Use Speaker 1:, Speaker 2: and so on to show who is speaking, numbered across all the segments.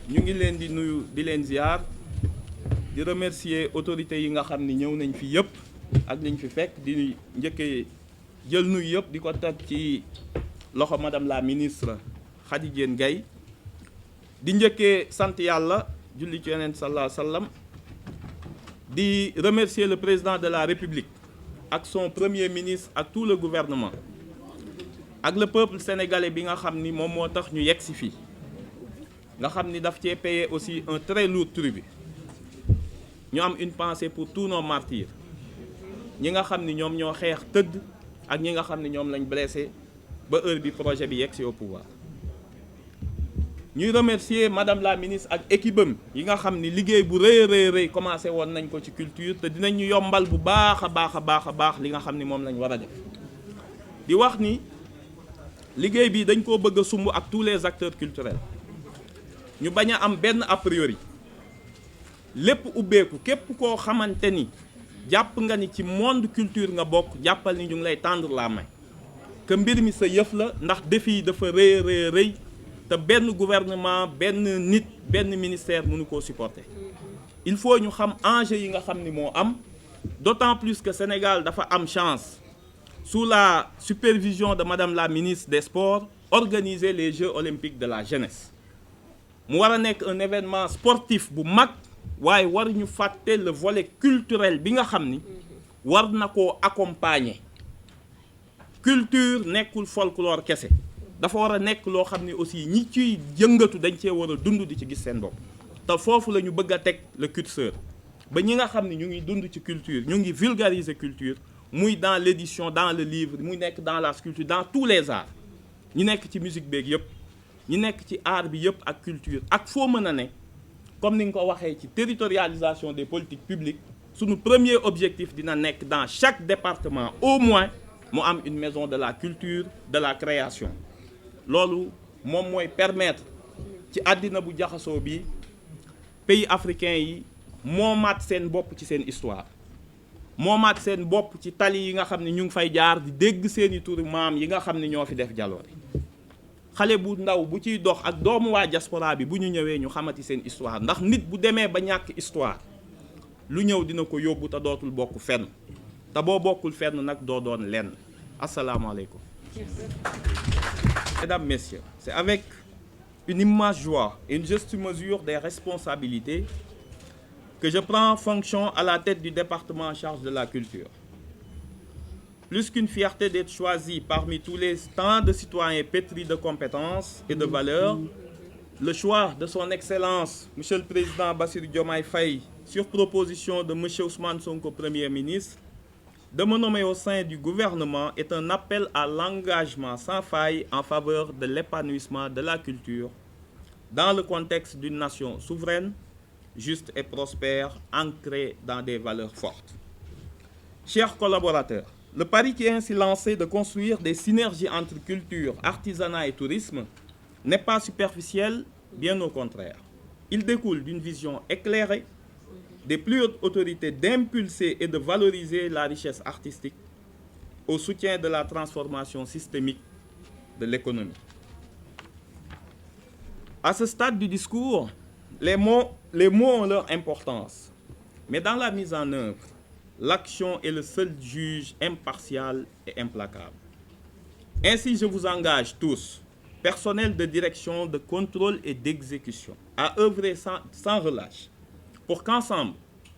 Speaker 1: ñu ngi leen di nuyu di leen ziar di remercier autorités yi nga xam ni ñëw nañ fi yëpp ak liñ fi fekk di njëkkee jël nuyu yëpp di ko teg ci loxo madame la ministre Khady Diène Gaye di njëkkee sant yàlla julli ci Yonent sallallahu alayhi wa sallam di remercier le président de la République ak son premier ministre ak tout le gouvernement ak le peuple sénégalais bi nga xam ni moom moo tax ñu yegg si fii nga xam ni daf cee payer aussi un très lourd tribut ñu am une pensée pour tous nos martyrs ñi nga xam ni ñoom ñoo xeex tëdd ak ñi nga xam ni ñoom lañ blessé ba heure bi projet bi yegg si au pouvoir ñuy remercier madame la ministre ak équipe am yi nga xam ni liggéey bu rëy commencé woon nañ ko ci culture te dinañ ñu yombal bu baax a baax li nga xam ni moom lañ war a def di wax ni liggéey bi dañ koo bëgg a sumb ak tous les acteurs culturels ñu bañ a am benn a priori lépp ubbeeku képp koo xamante ni jàpp nga ni ci monde culture nga bokk jàppal ni ñu ngi lay tendre la main que mbir mi sa yëf la ndax défi yi dafa rëy te benn gouvernement benn nit benn ministère mënu koo supporter il faut ñu xam enjeu yi nga xam ni moo am d'autant plus que Sénégal dafa am chance sous la supervision de madame la ministre des Sports organiser les Jeux olympiques de la jeunesse mu war a nekk un événement sportif bu mag waaye war ñu fàtte le volet culturel bi nga xam ni war na koo accompagner culture nekkul folklore kese dafa war a nekk loo xam ni aussi ñi ciy yëngatu dañ cee war a dund di ci gis seen bopp te foofu la ñu bëgg a teg le curseur ba ñi nga xam ni ñu ngi dund ci culture ñu ngi vulgariser culture muy dans l'édition dans le livre muy nekk dans la sculpture dans tous les arts ñu nekk ci musique beeg yëpp ñu nekk ci art bi yëpp ak culture ak foo mën a ne comme ni nga ko waxee ci territorialisation des politiques publiques sunu premier objectif dina nekk dans chaque département au moins mu am une maison de la culture de la création loolu moom mooy permettre ci àddina bu jaxasoo bi pays africains yi moomaat seen bopp ci seen histoire moomaat seen bopp ci tali yi nga xam ne ñu ngi fay jaar di dégg seeni turu maam yi nga xam ne ñoo fi def jaloore xale bu ndaw bu ciy dox ak doomu waa diaspora bi bu ñu ñëwee ñu xamati seen histoire ndax nit bu demee ba ñàkk histoire lu ñëw dina ko yóbbu te dootul bokk fenn te boo bokkul fenn nag doo doon lenn asalaamaaleykum. Mesdames, Messieurs, c'est avec une immense joie et une juste mesure des responsabilités que je prends fonction à la tête du département en charge de la culture. Plus qu'une fierté d'être choisi parmi tous les tant de citoyens pétris de compétences et de valeurs, le choix de son Excellence, Monsieur le Président Bassirou Diomaye Faye, sur proposition de Monsieur Ousmane Sonko, Premier ministre, de me nommer au sein du gouvernement est un appel à l'engagement sans faille en faveur de l'épanouissement de la culture dans le contexte d'une nation souveraine, juste et prospère, ancrée dans des valeurs fortes. Chers collaborateurs, le pari qui est ainsi lancé de construire des synergies entre culture, artisanat et tourisme n'est pas superficiel, bien au contraire. Il découle d'une vision éclairée des plus hautes autorités d'impulser et de valoriser la richesse artistique au soutien de la transformation systémique de l'économie. À ce stade du discours, les mots ont leur importance, mais dans la mise en œuvre, l'action est le seul juge impartial et implacable. Ainsi, je vous engage tous, personnel de direction, de contrôle et d'exécution, à œuvrer sans relâche pour qu'ensemble,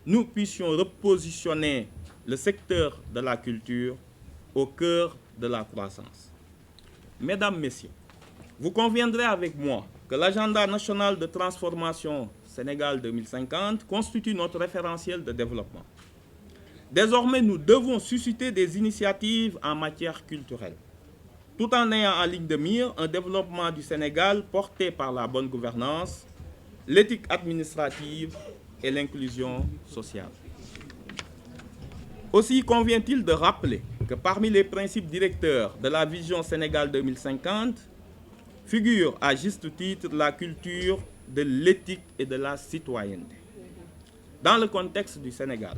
Speaker 1: nous puissions repositionner le secteur de la culture au cœur de la croissance. Mesdames, Messieurs, vous conviendrez avec moi que l'agenda national de transformation Sénégal 2050 constitue notre référentiel de développement. Désormais, nous devons susciter des initiatives en matière culturelle, tout en ayant en ligne de mire un développement du Sénégal porté par la bonne gouvernance, l'éthique administrative et l'inclusion sociale. Aussi convient-il de rappeler que parmi les principes directeurs de la vision Sénégal 2050 figure à juste titre la culture de l'éthique et de la citoyenneté. Dans le contexte du Sénégal,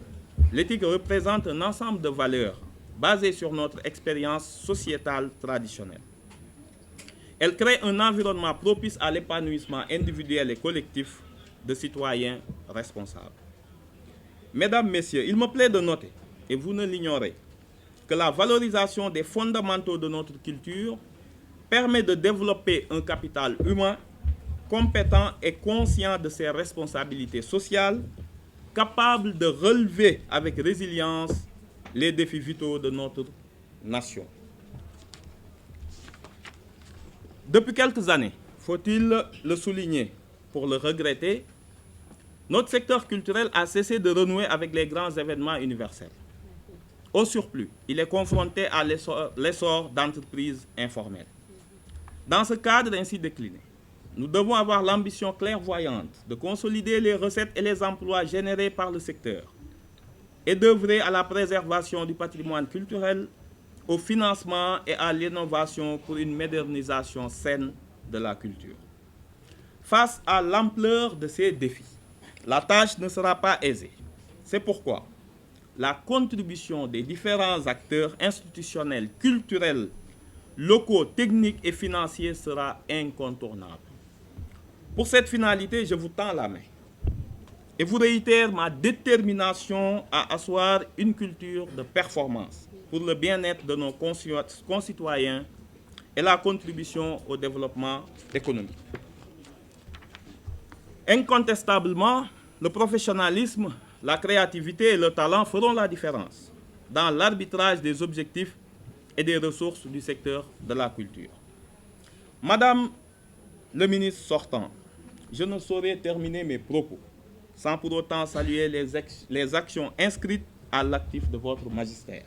Speaker 1: l'éthique représente un ensemble de valeurs basées sur notre expérience sociétale traditionnelle. Elle crée un environnement propice à l'épanouissement individuel et collectif de citoyens responsables. Mesdames, Messieurs, il me plaît de noter, et vous ne l'ignorez, que la valorisation des fondamentaux de notre culture permet de développer un capital humain compétent et conscient de ses responsabilités sociales, capable de relever avec résilience les défis vitaux de notre nation. Depuis quelques années, faut-il le souligner pour le regretter, notre secteur culturel a cessé de renouer avec les grands événements universels. Au surplus, il est confronté à l'essor d'entreprises informelles. Dans ce cadre ainsi décliné, nous devons avoir l'ambition clairvoyante de consolider les recettes et les emplois générés par le secteur et d'œuvrer à la préservation du patrimoine culturel, au financement et à l'innovation pour une modernisation saine de la culture. Face à l'ampleur de ces défis, la tâche ne sera pas aisée. C'est pourquoi la contribution des différents acteurs institutionnels, culturels, locaux, techniques et financiers sera incontournable. Pour cette finalité, je vous tends la main et vous réitère ma détermination à asseoir une culture de performance pour le bien-être de nos concitoyens et la contribution au développement économique. Incontestablement, le professionnalisme, la créativité et le talent feront la différence dans l'arbitrage des objectifs et des ressources du secteur de la culture. Madame le ministre sortant, je ne saurais terminer mes propos sans pour autant saluer les actions inscrites à l'actif de votre magistère.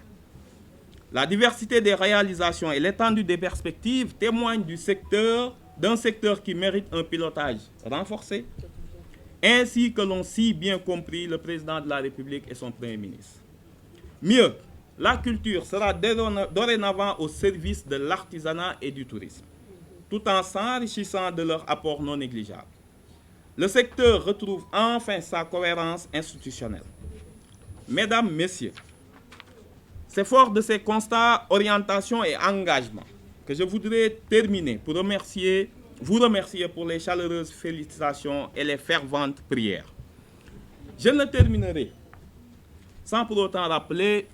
Speaker 1: La diversité des réalisations et l'étendue des perspectives témoignent d'un secteur qui mérite un pilotage renforcé, ainsi que l'ont si bien compris le président de la République et son Premier ministre. Mieux, la culture sera dorénavant au service de l'artisanat et du tourisme, tout en s'enrichissant de leur apport non négligeable. Le secteur retrouve enfin sa cohérence institutionnelle. Mesdames, Messieurs, c'est fort de ces constats, orientations et engagements que je voudrais terminer pour vous remercier pour les chaleureuses félicitations et les ferventes prières. Je ne terminerai sans pour autant rappeler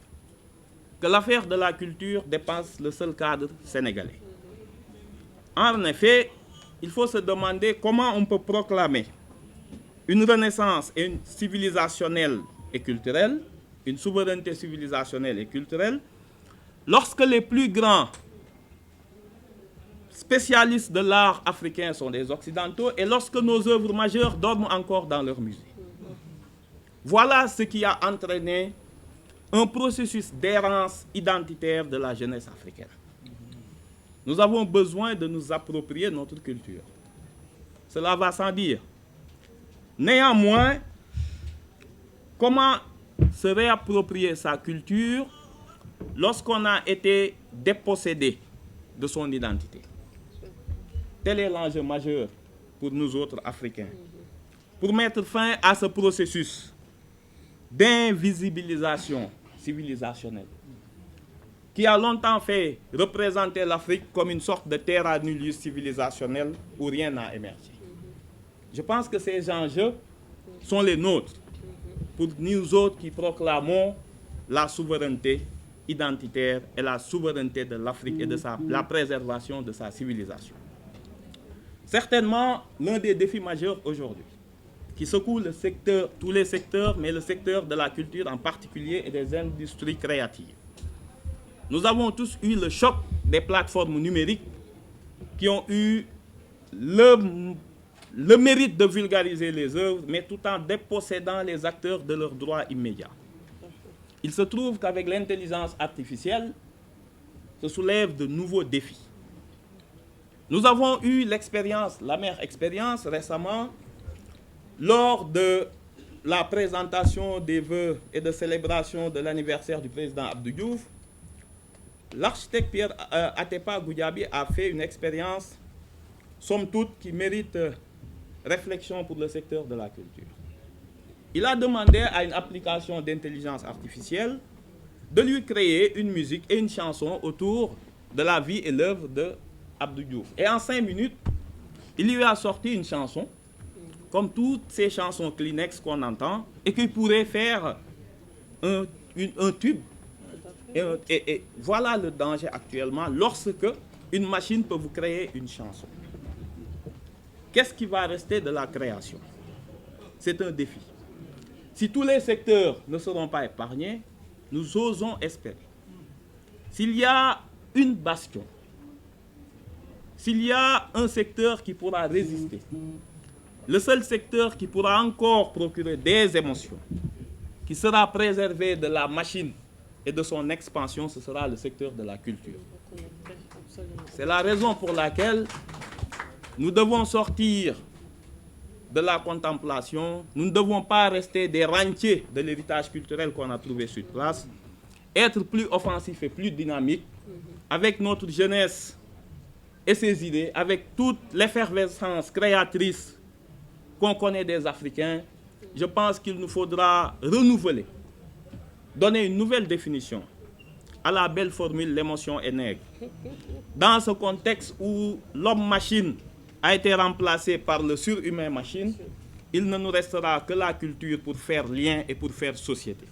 Speaker 1: que l'affaire de la culture dépasse le seul cadre sénégalais. En effet, il faut se demander comment on peut proclamer une renaissance civilisationnelle et culturelle, une souveraineté civilisationnelle et culturelle, lorsque les plus grands spécialistes de l'art africain sont des Occidentaux et lorsque nos œuvres majeures dorment encore dans leurs musées. Voilà ce qui a entraîné un processus d'errance identitaire de la jeunesse africaine. Nous avons besoin de nous approprier notre culture. Cela va sans dire. Néanmoins, comment se réapproprier sa culture lorsqu'on a été dépossédé de son identité? Tel est l'enjeu majeur pour nous autres Africains. Pour mettre fin à ce processus d'invisibilisation civilisationnelle qui a longtemps fait représenter l'Afrique comme une sorte de terra nullius civilisationnelle où rien n'a émergé. Je pense que ces enjeux sont les nôtres pour nous autres qui proclamons la souveraineté identitaire et la souveraineté de l'Afrique et de la préservation de sa civilisation. Certainement, l'un des défis majeurs aujourd'hui, qui secoue tous les secteurs, mais le secteur de la culture en particulier et des industries créatives. Nous avons tous eu le choc des plateformes numériques qui ont eu le mérite de vulgariser les œuvres, mais tout en dépossédant les acteurs de leurs droits immédiats. Il se trouve qu'avec l'intelligence artificielle, se soulèvent de nouveaux défis. Nous avons eu l'amère expérience récemment, lors de la présentation des vœux et de célébration de l'anniversaire du président Abdou Diouf. L'architecte Pierre Atepa Goudiaby a fait une expérience, somme toute, qui mérite réflexion pour le secteur de la culture. Il a demandé à une application d'intelligence artificielle de lui créer une musique et une chanson autour de la vie et l'œuvre de Abdou Diouf. Et en 5 minutes, il lui a sorti une chanson, comme toutes ces chansons Kleenex qu'on entend, et qui pourrait faire un tube. Et voilà le danger actuellement lorsque une machine peut vous créer une chanson. Qu'est-ce qui va rester de la création? C'est un défi. Si tous les secteurs ne seront pas épargnés, nous osons espérer. S'il y a une bastion, s'il y a un secteur qui pourra résister, le seul secteur qui pourra encore procurer des émotions, qui sera préservé de la machine et de son expansion, ce sera le secteur de la culture. C'est la raison pour laquelle nous devons sortir de la contemplation. Nous ne devons pas rester des rentiers de l'héritage culturel qu'on a trouvé sur place. Être plus offensif et plus dynamique avec notre jeunesse et ses idées, avec toute l'effervescence créatrice qu'on connaît des Africains. Je pense qu'il nous faudra renouveler, donner une nouvelle définition à la belle formule « l'émotion est nègre ». Dans ce contexte où l'homme-machine a été remplacé par le surhumain-machine, il ne nous restera que la culture pour faire lien et pour faire société.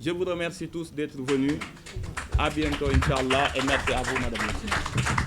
Speaker 1: Je vous remercie tous d'être venus. À bientôt, Inch'Allah, et merci à vous, Madame la Ministre.